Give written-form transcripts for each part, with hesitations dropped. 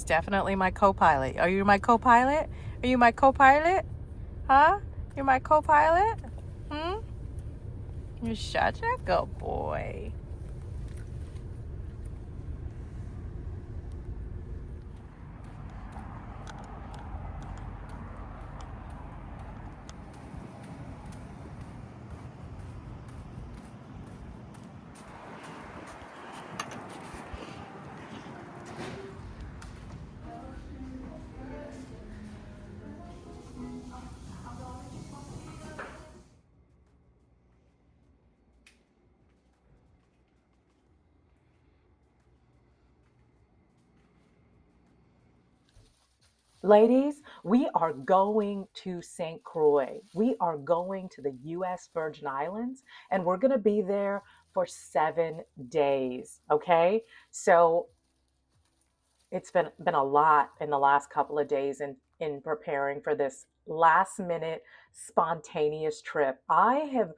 He's definitely my co-pilot. Are you my co-pilot? Are you my co-pilot? Huh? You're my co-pilot? You're such a good boy. Ladies, we are going to St. Croix. We are going to the US Virgin Islands, and we're going to be there for 7 days. Okay. So it's been a lot in the last couple of days in preparing for this last minute spontaneous trip. I have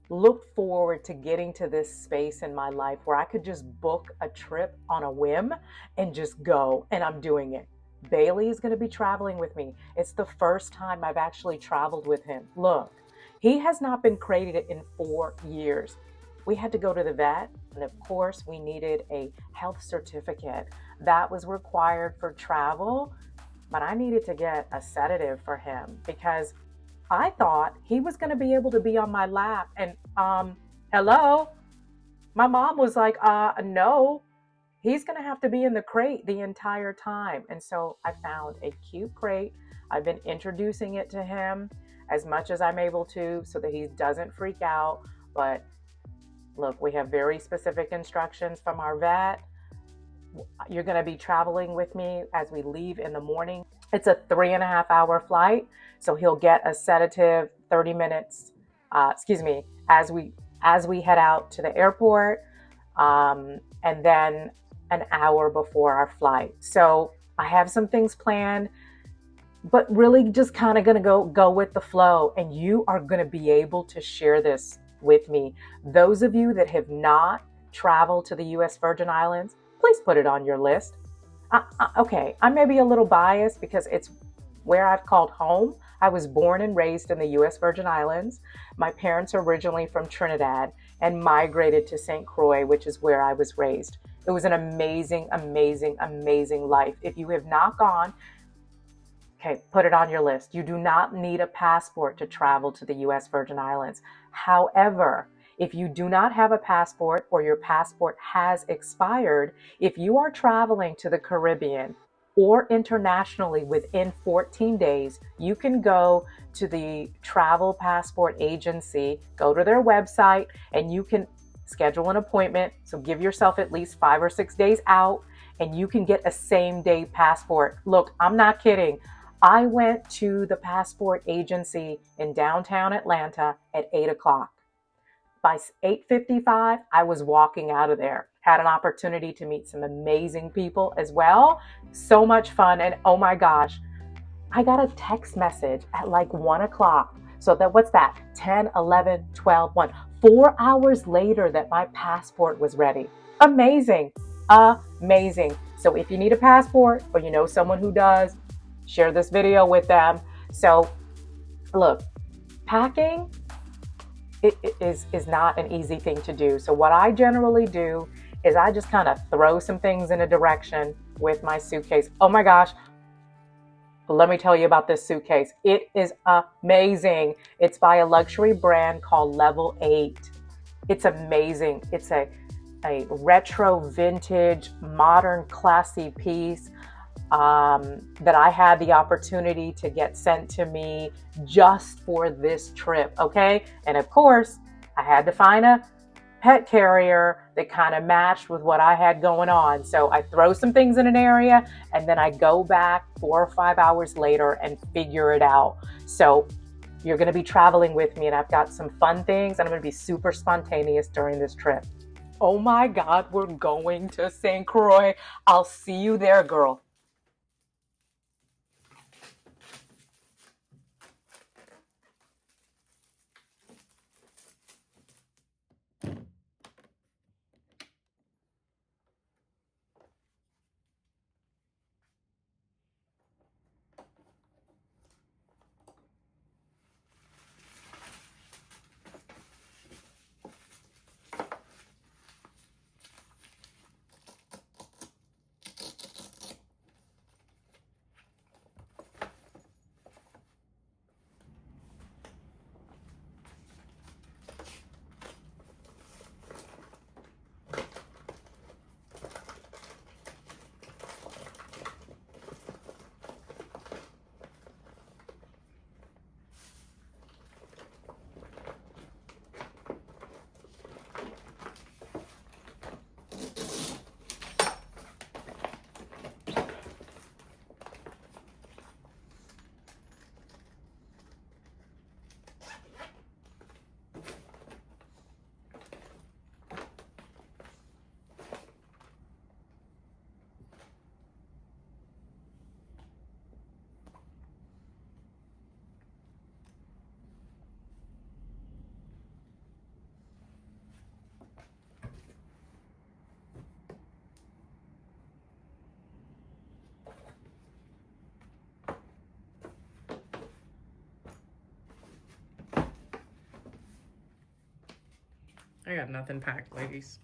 looked forward to getting to this space in my life where I could just book a trip on a whim and just go, and I'm doing it. Bailey is going to be traveling with me. It's the first time I've actually traveled with him. Look, he has not been crated in 4 years. We had to go to the vet, and of course, we needed a health certificate that was required for travel. But I needed to get a sedative for him because I thought he was going to be able to be on my lap. And, hello? My mom was like, no, he's going to have to be in the crate the entire time. And so I found a cute crate. I've been introducing it to him as much as I'm able to so that he doesn't freak out. But look, we have very specific instructions from our vet. You're going to be traveling with me as we leave in the morning. It's a 3.5 hour flight. So he'll get a sedative 30 minutes, as we head out to the airport, and then an hour before our flight. So I have some things planned, but really just kind of going to go with the flow. And you are going to be able to share this with me. Those of you that have not traveled to the U.S. Virgin Islands, please put it on your list. Okay, I may be a little biased because it's where I've called home. I was born and raised in the U.S. Virgin Islands. My parents are originally from Trinidad and migrated to St. Croix, which is where I was raised. It was an amazing, amazing, amazing life. If you have not gone, okay, put it on your list. You do not need a passport to travel to the U.S. Virgin Islands. However, if you do not have a passport or your passport has expired, if you are traveling to the Caribbean or internationally within 14 days, you can go to the travel passport agency, go to their website, and you can schedule an appointment. So give yourself at least 5 or 6 days out, and you can get a same-day passport. Look, I'm not kidding. I went to the passport agency in downtown Atlanta at 8 o'clock. By 8:55, I was walking out of there. Had an opportunity to meet some amazing people as well. So much fun. And oh my gosh, I got a text message at like 1 o'clock. So what's that? 10, 11, 12, 1. 4 hours later that my passport was ready. Amazing. Amazing. So if you need a passport or you know someone who does, share this video with them. So look, packing it is not an easy thing to do. So what I generally do is I just kind of throw some things in a direction with my suitcase. Oh my gosh, let me tell you about this suitcase. It is amazing. It's by a luxury brand called Level 8. It's amazing. It's a retro, vintage, modern, classy piece that I had the opportunity to get sent to me just for this trip, okay? And of course, I had to find a pet carrier that kind of matched with what I had going on. So I throw some things in an area and then I go back 4 or 5 hours later and figure it out. So you're going to be traveling with me and I've got some fun things and I'm going to be super spontaneous during this trip. Oh my God, we're going to St. Croix. I'll see you there, girl. I got nothing packed, ladies.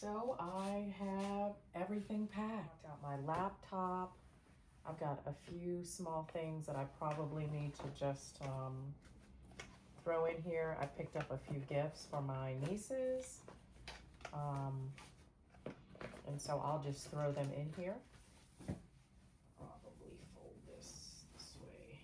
So I have everything packed. Got my laptop. I've got a few small things that I probably need to just throw in here. I picked up a few gifts for my nieces. And so I'll just throw them in here. Probably fold this way.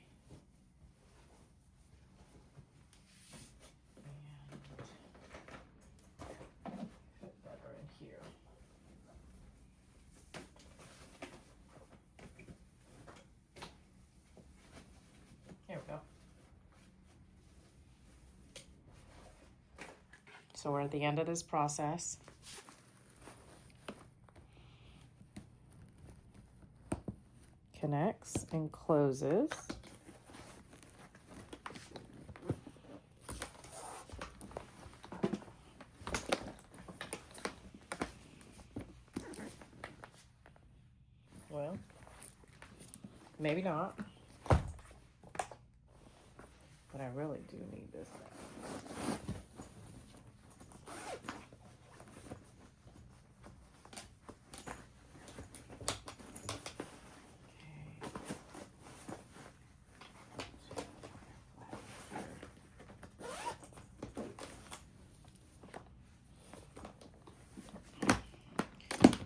And put better in here. There we go. So we're at the end of this process. Connects and closes. Well, maybe not. But I really do need this back.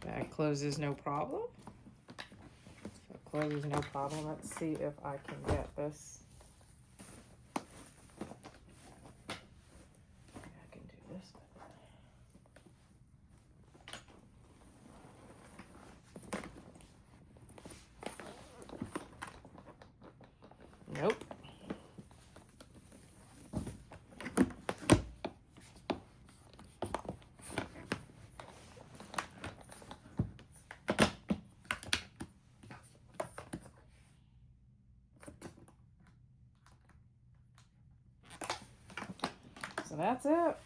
That closes no problem. So it closes no problem. Let's see if I can get this. I can do this. Nope. So that's it.